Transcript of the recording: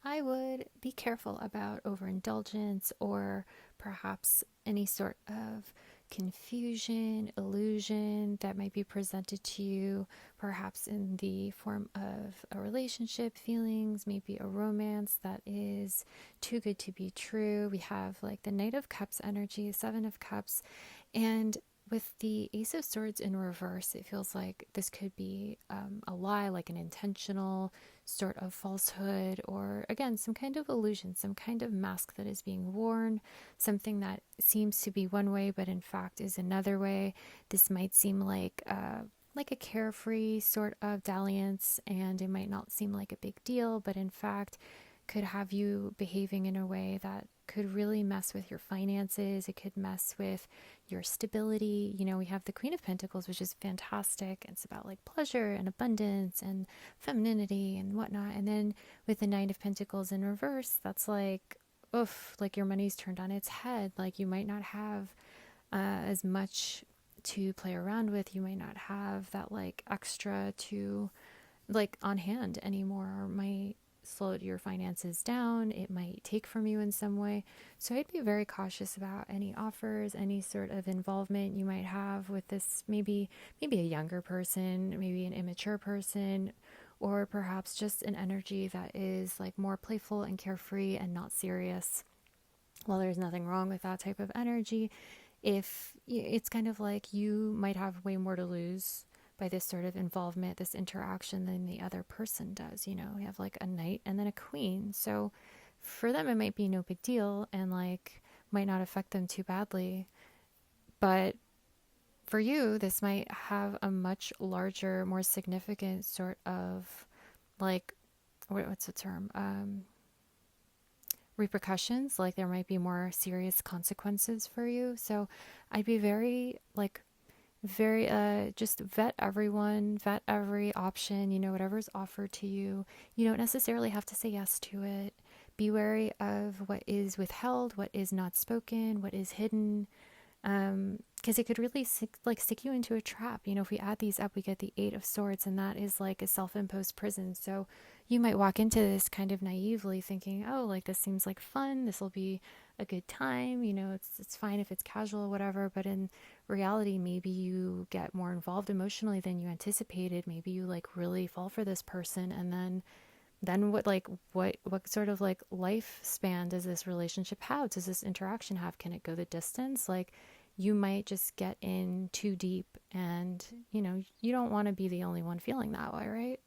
I would be careful about overindulgence or perhaps any sort of confusion, illusion that might be presented to you, perhaps in the form of a relationship, feelings, maybe a romance that is too good to be true. We have like the Knight of Cups energy, Seven of Cups, and with the Ace of Swords in reverse, it feels like this could be a lie, like an intentional sort of falsehood, or again, some kind of illusion, some kind of mask that is being worn, something that seems to be one way, but in fact is another way. This might seem like a carefree sort of dalliance, and it might not seem like a big deal, but in fact could have you behaving in a way that could really mess with your finances. It could mess with your stability. You know, we have the Queen of Pentacles, which is fantastic. It's about like pleasure and abundance and femininity and whatnot. And then with the Nine of Pentacles in reverse, that's like, oof, like your money's turned on its head. Like you might not have as much to play around with. You might not have that like extra to like on hand anymore, or might slow your finances down. It might take from you in some way. So I'd be very cautious about any offers, any sort of involvement you might have with this, maybe a younger person, maybe an immature person, or perhaps just an energy that is like more playful and carefree and not serious. Well, there's nothing wrong with that type of energy. If it's kind of like you might have way more to lose by this sort of involvement, this interaction, than the other person does. You know, we have like a knight and then a queen. So for them, it might be no big deal and like might not affect them too badly. But for you, this might have a much larger, more significant sort of like, what's the term? Repercussions. Like there might be more serious consequences for you. So I'd be very just vet everyone, vet every option, you know, whatever's offered to you. You don't necessarily have to say yes to it. Be wary of what is withheld, what is not spoken, what is hidden, because it could really stick you into a trap. You know, if we add these up, we get the Eight of Swords, and that is like a self-imposed prison. So you might walk into this kind of naively thinking, oh, like this seems like fun, this will be a good time, you know, it's fine if it's casual, whatever. But in reality, maybe you get more involved emotionally than you anticipated. Maybe you like really fall for this person, and then what sort of like lifespan does this relationship have? Does this interaction have? Can it go the distance? Like you might just get in too deep, and you know, you don't want to be the only one feeling that way, right?